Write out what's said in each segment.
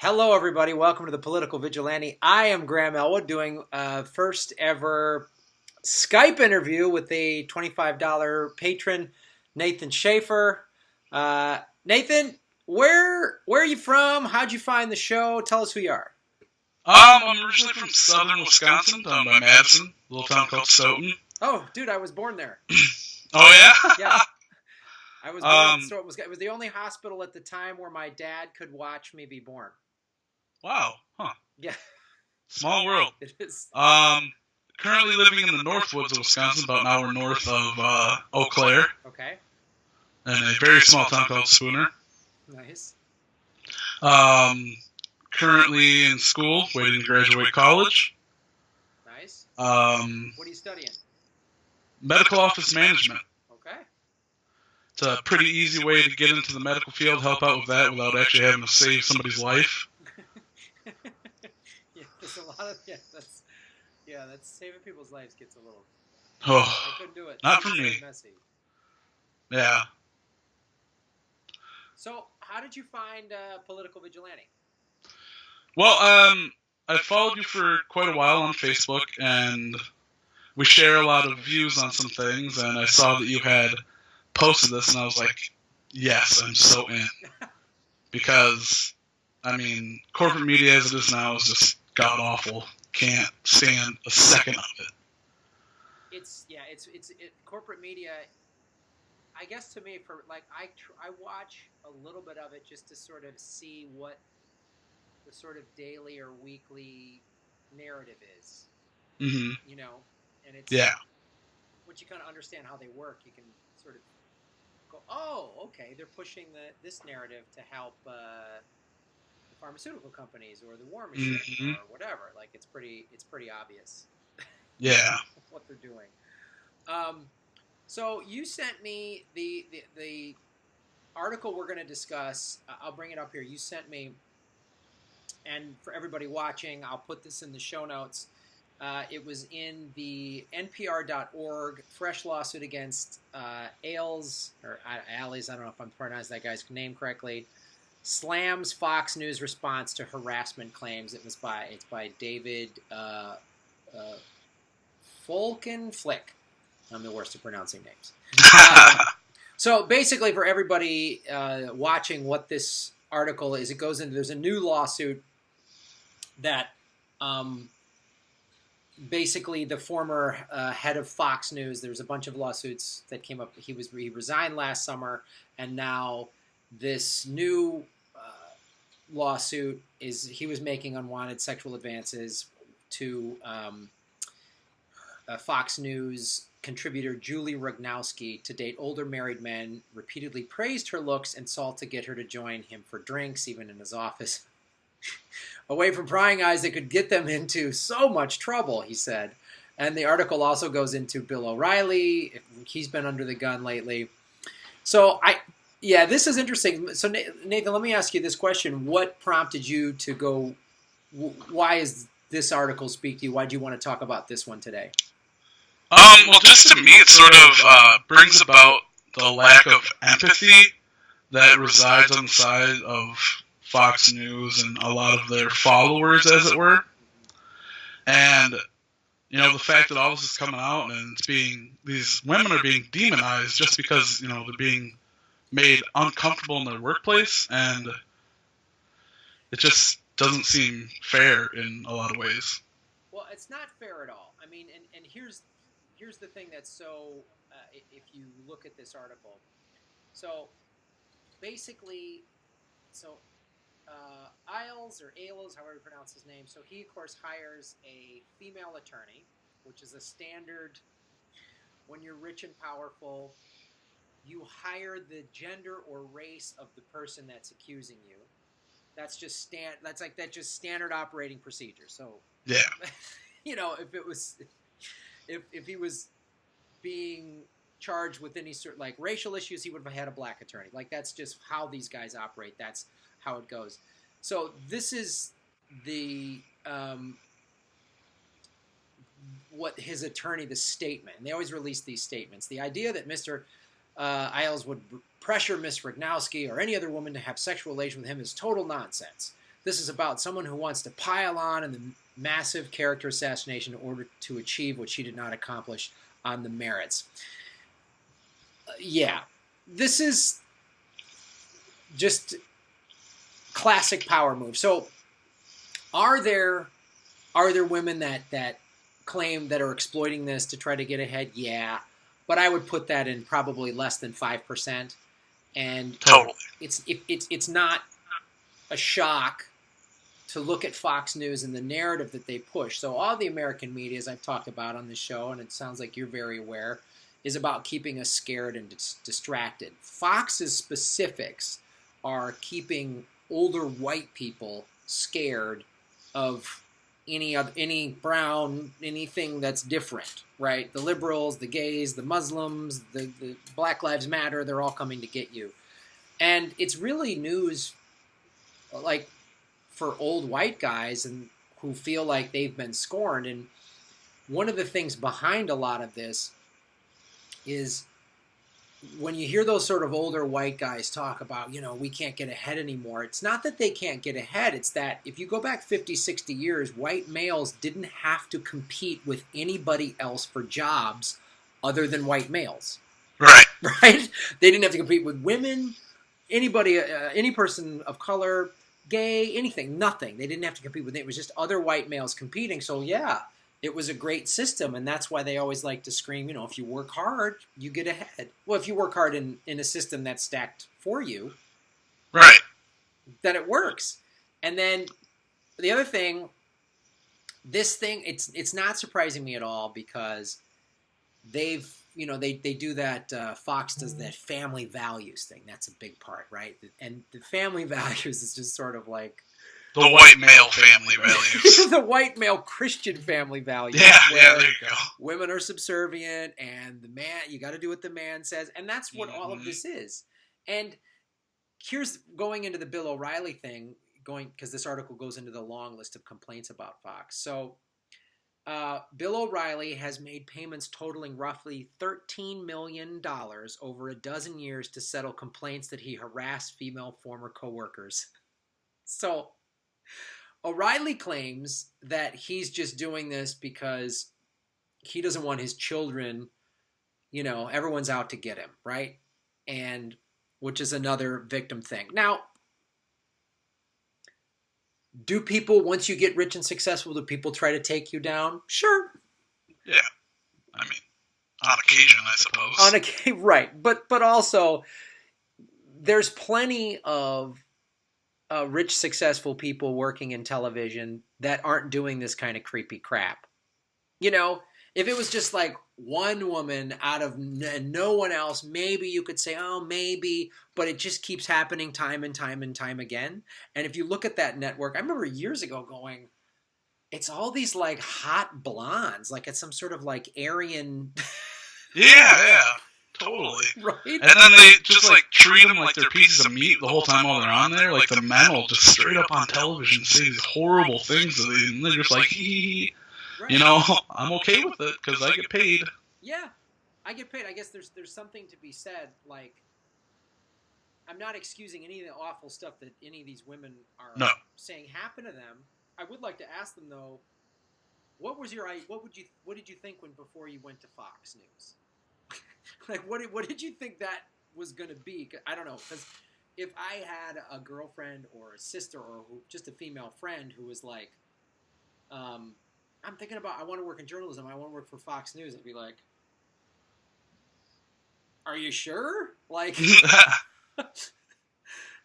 Hello, everybody. Welcome to the Political Vigilante. I am Graham Elwood doing first ever Skype interview with the $25 patron, Nathan Schaefer. Nathan, where are you from? How'd you find the show? Tell us who you are. I'm originally from southern Wisconsin, down by Madison, a little town called Stoughton. Oh, dude, I was born there. Oh, yeah? Yeah. I was born, so it was the only hospital at the time where my dad could watch me be born. Wow. Huh. Yeah. Small world. It is. Currently living in the Northwoods of Wisconsin, about an hour north of Eau Claire. Okay. In a very small town called Spooner. Nice. Currently in school, waiting to graduate college. Nice. What are you studying? Medical office management. Okay. It's a pretty easy way to get into the medical field, help out with that without actually having to save somebody's life. Yeah, there's a lot of that's saving people's lives gets a little. Oh, I couldn't do it. Not for me. Messy. Yeah. So, how did you find Political Vigilante? Well, I followed you for quite a while on Facebook, and we share a lot of views on some things, and I saw that you had posted this, and I was like, yes, I'm so in. Because, I mean, corporate media as it is now is just god-awful. Can't stand a second of it. It's corporate media. I guess to me, I watch a little bit of it just to sort of see what the sort of daily or weekly narrative is. Mm-hmm. You know, and it's once you kind of understand how they work, you can sort of go, oh, okay, they're pushing this narrative to help the pharmaceutical companies or the war machine or whatever. Like it's pretty obvious. Yeah. What they're doing. So you sent me the article we're going to discuss. I'll bring it up here. You sent me, and for everybody watching, I'll put this in the show notes. It was in the NPR.org fresh lawsuit against Ailes, or Alice, I don't know if I'm pronouncing that guy's name correctly, slams Fox News response to harassment claims. It's by David Folkenflick. I'm the worst at pronouncing names. So basically, for everybody watching, what this article is, it goes into, there's a new lawsuit that basically the former head of Fox News, there's a bunch of lawsuits that came up. He resigned last summer, and now this new lawsuit is he was making unwanted sexual advances to Fox News contributor Julie Rognowski. To date, older married men repeatedly praised her looks and sought to get her to join him for drinks, even in his office. Away from prying eyes that could get them into so much trouble, he said. And the article also goes into Bill O'Reilly. He's been under the gun lately. So, this is interesting. So, Nathan, let me ask you this question. What prompted you to go, why is this article speak to you? Why do you want to talk about this one today? Well, just to me, it sort of brings about the lack of empathy that resides on the side of Fox News and a lot of their followers, as it were. And, you know, the fact that all this is coming out and these women are being demonized just because, you know, they're being made uncomfortable in their workplace, and it just doesn't seem fair in a lot of ways. Well, it's not fair at all. I mean, and here's the thing that's so, if you look at this article, so basically, Ailes, however you pronounce his name, so he, of course, hires a female attorney, which is a standard. When you're rich and powerful, you hire the gender or race of the person that's accusing you. That's just just standard operating procedure. So, yeah, you know, if he was being charged with any sort like racial issues, he would have had a black attorney. Like, that's just how these guys operate. That's how it goes. So this is the what his attorney, the statement, and they always release these statements. The idea that Mr. Ailes would pressure Miss Rognowski or any other woman to have sexual relations with him is total nonsense. This is about someone who wants to pile on in the massive character assassination in order to achieve what she did not accomplish on the merits. Yeah, this is just classic power move. So, are there women that claim that are exploiting this to try to get ahead? Yeah, but I would put that in probably less than 5%. And Totally. It's not a shock to look at Fox News and the narrative that they push. So all the American media, as I've talked about on the show, and it sounds like you're very aware, is about keeping us scared and distracted. Fox's specifics are keeping older white people scared of any brown, anything that's different, right? The liberals, the gays, the Muslims, the Black Lives Matter, they're all coming to get you. And it's really news, like, for old white guys and who feel like they've been scorned. And one of the things behind a lot of this is when you hear those sort of older white guys talk about, we can't get ahead anymore. It's not that they can't get ahead. It's that if you go back 50, 60 years, white males didn't have to compete with anybody else for jobs other than white males. Right. Right? They didn't have to compete with women, anybody, any person of color, gay, anything, nothing. They didn't have to compete with it. It was just other white males competing. So, yeah, it was a great system, and that's why they always like to scream, if you work hard, you get ahead. Well, if you work hard in a system that's stacked for you, right, then it works. And then the other thing, this thing, it's not surprising me at all because they do that, Fox does that family values thing. That's a big part, right? And the family values is just sort of like the white male family values. The white male Christian family values. Yeah, there you go. Women are subservient, and the man, you got to do what the man says. And that's what all of this is. And here's going into the Bill O'Reilly thing, because this article goes into the long list of complaints about Fox. So Bill O'Reilly has made payments totaling roughly $13 million over a dozen years to settle complaints that he harassed female former coworkers. So O'Reilly claims that he's just doing this because he doesn't want his children, everyone's out to get him, right? And which is another victim thing. Now, do people, once you get rich and successful, do people try to take you down? Sure. Yeah. I mean, on occasion, I suppose. On occasion, right. But also, there's plenty of rich, successful people working in television that aren't doing this kind of creepy crap. If it was just like one woman out of no one else, maybe you could say, oh, maybe, but it just keeps happening time and time and time again. And if you look at that network, I remember years ago going, it's all these like hot blondes, like it's some sort of like Aryan. Yeah, totally. Right? And then they just like treat them like they're pieces of meat the whole time while they're on there. Like the men will just straight up on television say these horrible things to them, and they're just like, hee. Right. I'm okay with it because I get paid. Yeah, I get paid. I guess there's something to be said. Like, I'm not excusing any of the awful stuff that any of these women are saying happened to them. I would like to ask them though, what did you think before you went to Fox News? Like, what did you think that was going to be? I don't know, because if I had a girlfriend or a sister or just a female friend who was like, I'm thinking about, I want to work in journalism, I want to work for Fox News, I'd be like, are you sure? Like,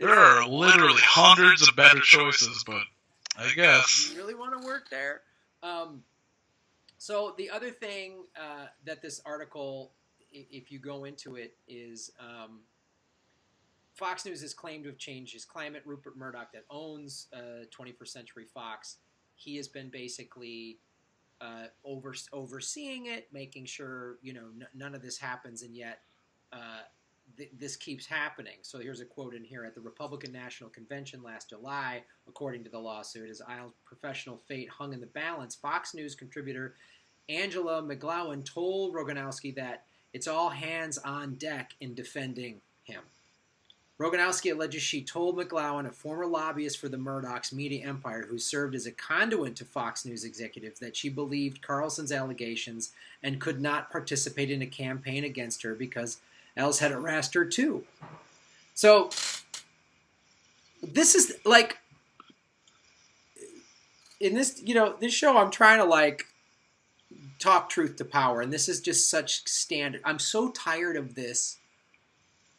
there are literally hundreds of better choices, but I guess. You really want to work there? So the other thing that this article, if you go into it, is Fox News has claimed to have changed his climate. Rupert Murdoch, that owns 21st Century Fox, he has been basically overseeing it, making sure none of this happens, and yet this keeps happening. So here's a quote in here: at the Republican National Convention last July, according to the lawsuit, as Isle's professional fate hung in the balance, Fox News contributor Angela McGlowan told Roganowski that it's all hands on deck in defending him. Roganowski alleges she told McGowan, a former lobbyist for the Murdoch's media empire who served as a conduit to Fox News executives, that she believed Carlson's allegations and could not participate in a campaign against her because Els had harassed her too. So, this is like, in this, this show, I'm trying to like talk truth to power, and this is just such standard. I'm so tired of this.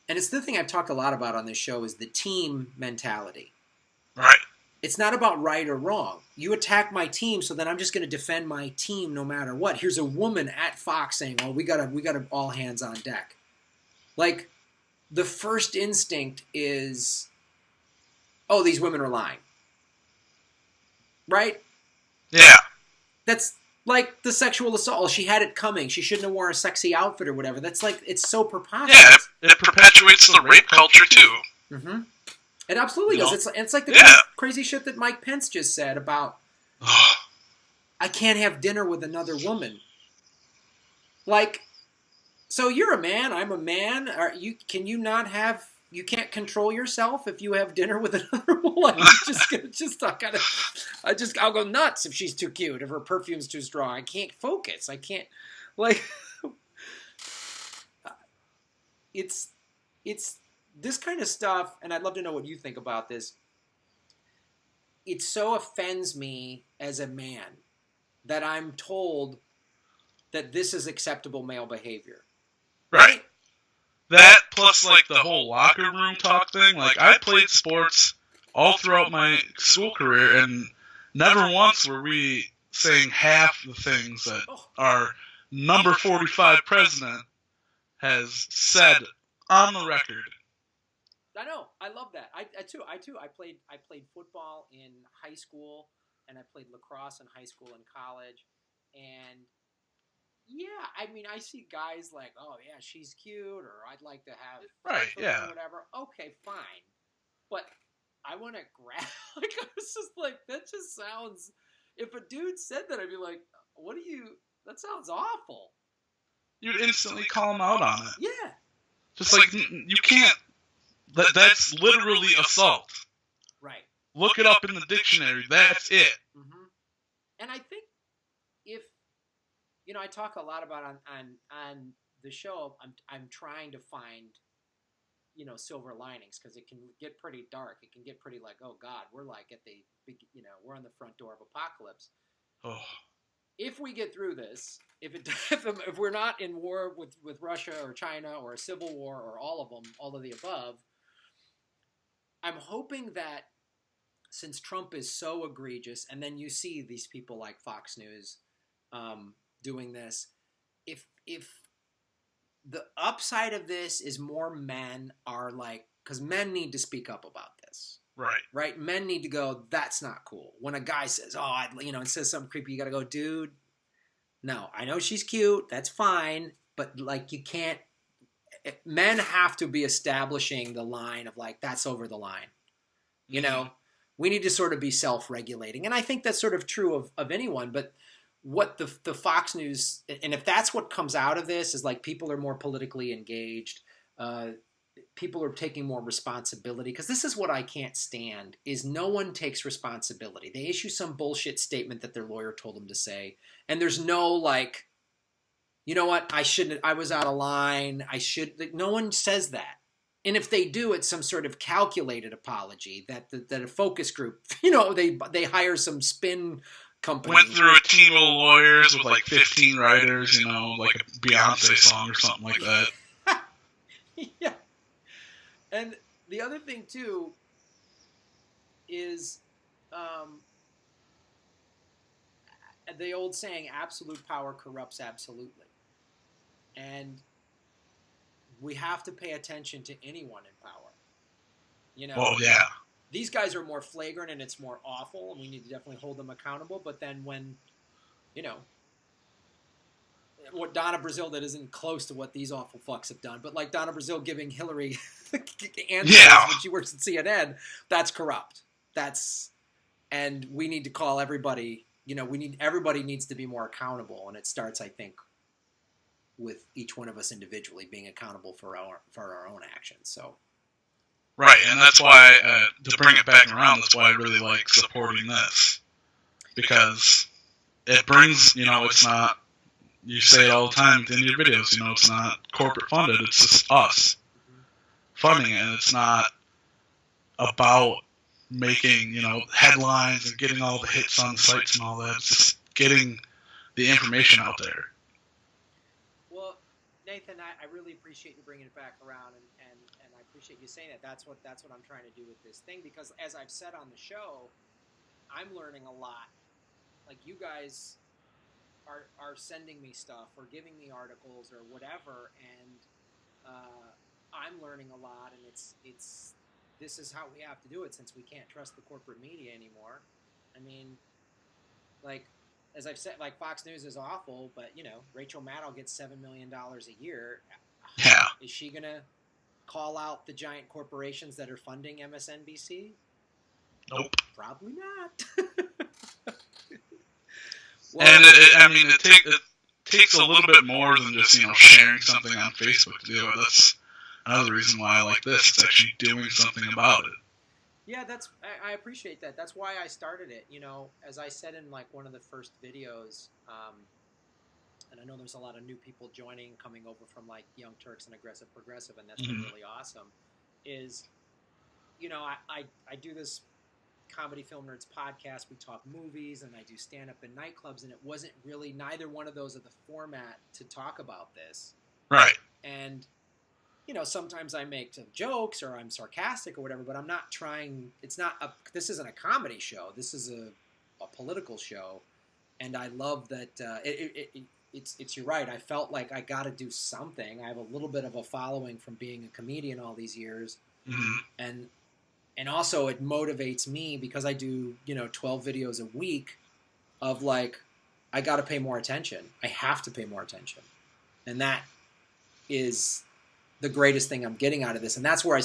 And it's the thing I've talked a lot about on this show is the team mentality. Right. It's not about right or wrong. You attack my team, so then I'm just going to defend my team no matter what. Here's a woman at Fox saying, "Oh, we gotta all hands on deck." Like, the first instinct is, "Oh, these women are lying." Right? Yeah. That's like the sexual assault. She had it coming. She shouldn't have worn a sexy outfit or whatever. That's like, it's so preposterous. Yeah, it perpetuates the rape culture too. Mm-hmm. It absolutely does. It's like the crazy shit that Mike Pence just said about, I can't have dinner with another woman. Like, so you're a man, I'm a man. You can't control yourself if you have dinner with another woman. I'll go nuts if she's too cute, if her perfume's too strong. I can't focus. I can't, like, it's this kind of stuff, and I'd love to know what you think about this. It so offends me as a man that I'm told that this is acceptable male behavior. Right. That plus like the whole locker room talk thing. Like, I played sports all throughout my school career, and never once were we saying half the things that our number 45 president has said on the record. I know. I love that. I too. I played football in high school, and I played lacrosse in high school and college, and yeah, I mean, I see guys like, "Oh yeah, she's cute," or "I'd like to have or whatever." Okay, fine, but I want to grab. Like, I was just like, that just sounds. If a dude said that, I'd be like, "What do you? That sounds awful." You'd instantly call him out on it. Yeah, just like you can't. That's literally assault. Right. Look it up in the dictionary. That's it. Mm-hmm. And I think if. I talk a lot about on the show. I'm trying to find, silver linings, because it can get pretty dark. It can get pretty like, oh God, we're like at the, we're on the front door of apocalypse. Oh. If we get through this, if we're not in war with Russia or China or a civil war or all of them, all of the above, I'm hoping that since Trump is so egregious, and then you see these people like Fox News, doing this, if the upside of this is more men are like, because men need to speak up about this. Right? Men need to go, that's not cool. When a guy says, and says something creepy, you got to go, dude, no, I know she's cute, that's fine, but like, you can't, men have to be establishing the line of like, that's over the line. We need to sort of be self-regulating. And I think that's sort of true of anyone, but what the Fox News, and if that's what comes out of this, is like people are more politically engaged, people are taking more responsibility, because this is what I can't stand, is no one takes responsibility. They issue some bullshit statement that their lawyer told them to say, and there's no like, you know what, I was out of line, no one says that. And if they do, it's some sort of calculated apology that a focus group, they hire some spin company. Went through a team of lawyers with like 15 writers, like a Beyonce song or something like that. Yeah. And the other thing, too, is the old saying, absolute power corrupts absolutely. And we have to pay attention to anyone in power. Oh, yeah. These guys are more flagrant and it's more awful, and we need to definitely hold them accountable. But then when, what Donna Brazile did isn't close to what these awful fucks have done. But like Donna Brazile giving Hillary answers when she works at CNN, that's corrupt. And we need to call everybody, everybody needs to be more accountable. And it starts, I think, with each one of us individually being accountable for our own actions. So Right, and that's why, to bring it back around, that's why I really like supporting this. Because it brings, it's not, you say it all the time in your videos, it's not corporate funded, it's just us funding it, and it's not about making, headlines and getting all the hits on the sites and all that. It's just getting the information out there. Well, Nathan, I really appreciate you bringing it back around, and I appreciate you saying that. That's what I'm trying to do with this thing, because as I've said on the show, I'm learning a lot. Like, you guys are sending me stuff or giving me articles or whatever, and I'm learning a lot, and it's this is how we have to do it, since we can't trust the corporate media anymore. I mean, like, as I've said, like, Fox News is awful, but Rachel Maddow gets $7 million a year. Yeah. Is she gonna call out the giant corporations that are funding MSNBC? Nope. Probably not. Well, and it takes a little bit more than just sharing something on Facebook to do it. That's another reason why I like this. It's actually doing something about it. Yeah, I appreciate that. That's why I started it. As I said in like one of the first videos, and I know there's a lot of new people coming over from like Young Turks and Aggressive Progressive, and that's been really awesome. Is I do this Comedy Film Nerds podcast. We talk movies, and I do stand up in nightclubs, and it wasn't really neither one of those are the format to talk about this. Right. And sometimes I make some jokes or I'm sarcastic or whatever, but I'm not trying. This isn't a comedy show. This is a political show, and I love that. It's you're right. I felt like I got to do something. I have a little bit of a following from being a comedian all these years, and also it motivates me because I do 12 videos a week of like I got to pay more attention. I have to pay more attention, and that is the greatest thing I'm getting out of this. And that's where I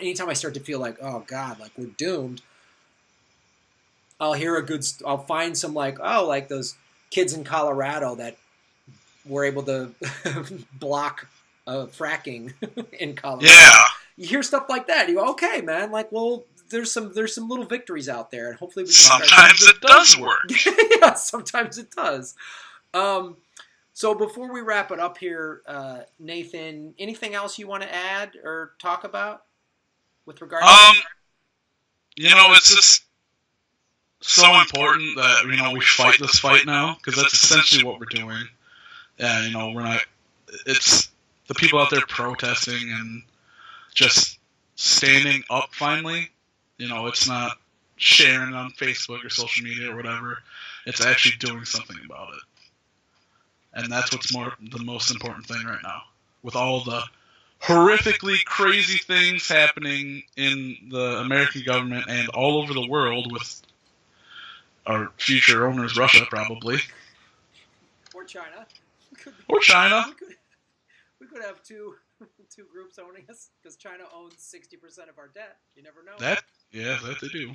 anytime I start to feel like, oh God, like we're doomed, I'll find some like those kids in Colorado that were able to block fracking in Colorado. Yeah. You hear stuff like that. You go, okay, man, like, well, there's some little victories out there, and hopefully we can sometimes it does work. Yeah, sometimes it does. So before we wrap it up here, Nathan, anything else you want to add or talk about with regard to it's just so important that, we fight this fight now, because that's essentially what we're doing. And, we're not, it's the people out there protesting and just standing up finally. It's not sharing on Facebook or social media or whatever. It's actually doing something about it. And that's what's the most important thing right now. With all the horrifically crazy things happening in the American government and all over the world with our future owners, Russia, probably. Or China. Or China. We could have two groups owning us, because China owns 60% of our debt. You never know. That they do.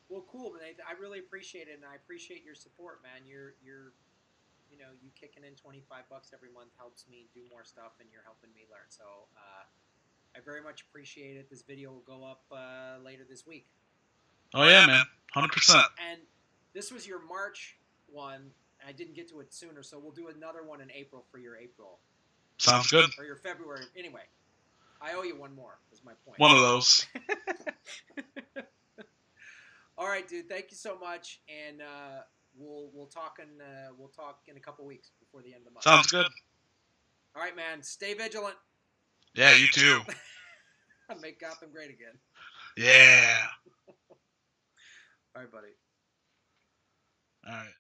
Well, cool, Nathan. I really appreciate it, and I appreciate your support, man. You're you kicking in $25 every month helps me do more stuff, and you're helping me learn. So I very much appreciate it. This video will go up later this week. Oh yeah, man, 100%. And this was your March one. I didn't get to it sooner, so we'll do another one in April for your April. Sounds good. Or your February. Anyway, I owe you one more, is my point. One of those. All right, dude. Thank you so much, and we'll talk in a couple weeks before the end of the month. Sounds good. All right, man. Stay vigilant. Yeah, you too. Make Gotham great again. Yeah. All right, buddy. All right.